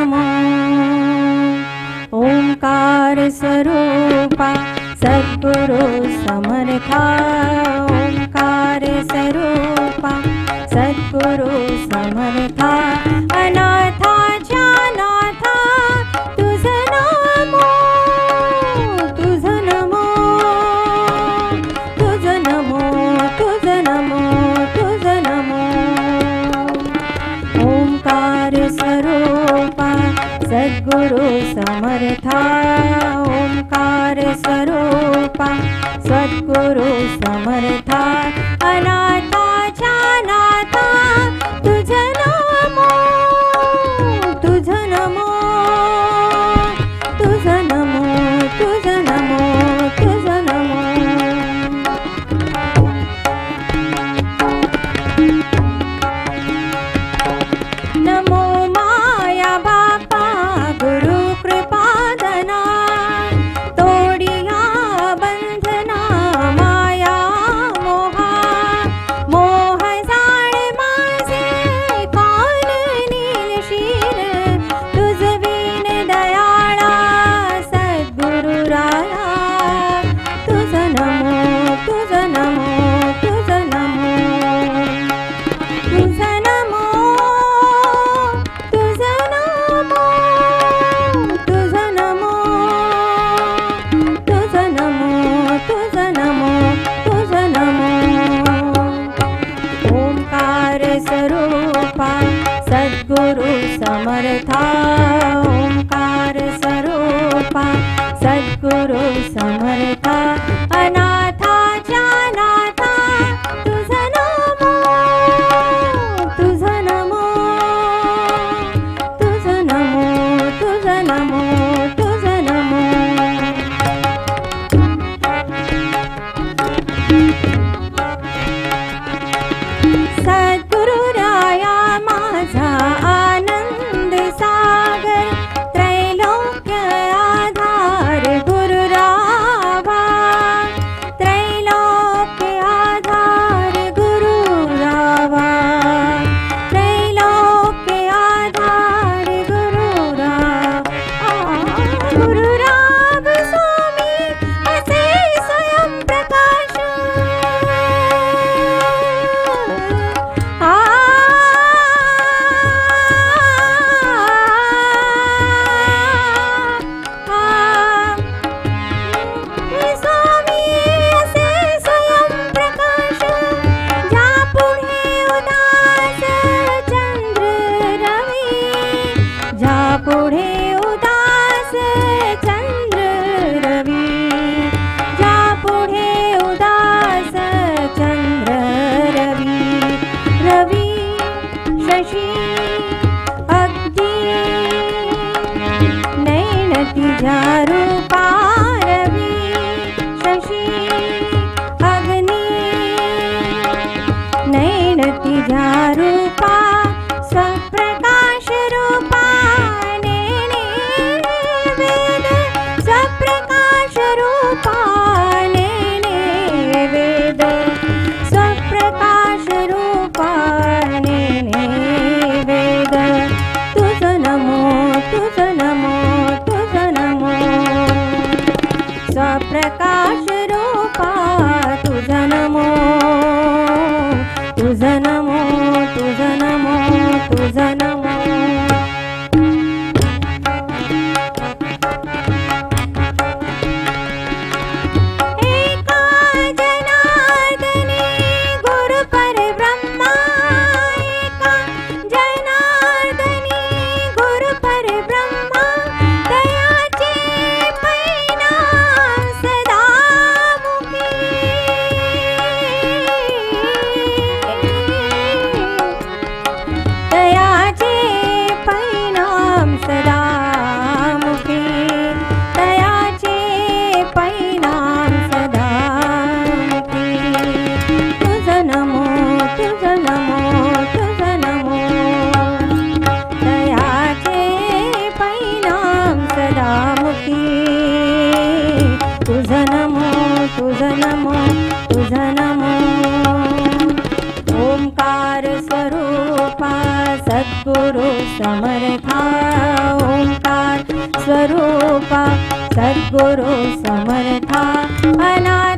नमो। ओंकार स्वरूपा सद्गुरु समर्था, ओंकार स्वरूपा सद्गुरु समर्था, अनाथाच्या नाथा तुझ नमो, तुझ नमो, तुझ नमो, तुझ नमो, तुझ नमो। ओंकार स्वरूपा सद्गुरु समर्था, ओंकार स्वरूपा सद्गुरु समर्था, अनाथाच्या नाथा तुझ नमो, तुझ नमो, तुझ नमो, तुझ नमो, तुझ नमो। नमो माया बापा गुरु कृपादना, तोडिया बंधना माया मोहा, मोह जाळे माझे कान नीलशीर, तुझ विण दयाळा सद्गुरु राया, तुझ नमो, तुझ नमो, तुझ नमो, तुझ नमो, तुझ नमो, तुझ नमो, तुझ नमो, तुझ नमो, तुझ नमो। ओंकार स्वरूपा सद्गुरु समर्था, ओंकार स्वरूपा सद्गुरु समर्था, अनाथाच्या नाथा तुझ नमो, तुझ नमो, तुझ नमो, तुझ नमो, तुझ नमो। सद्गुरु राया माझा आनंद सागर, त्रैलोक्य आधार गुरु रावा, त्रैलोक्य आधार गुरु रावा, त्रैलोक्य आधार गुरु रावा। गुरु राव स्वामी असे स्वयं प्रकाश, स्वामी असे स्वयं प्रकाश, ज्या पुढे उदास चंद्र रवी, ज्या पुढे उदास चंद्र रवी, ज्या पुढे उदास चंद्र रवी, रवी शशी अगदी नैन तिझ्या रूपा, रवी शशी अग्नी नैन तिझ्या रूपा, स्वप्रकाश रूपा नेने वेद, स्वप्रकाश रूपा नेने वेद, स्वप्रकाश रूपा नेने वेद। तुझ नमो, तुझ नमो, तुझ नमो। स्वप्रकाश रूपा तुझ नमो, तुझ नमो, तुझ नमो, तुझ नमो। एका जनार्दनी गुरु परब्रह्मा, एका जनार्दनी गुरु परब्रह्मा, गुरु समर्था अनाथ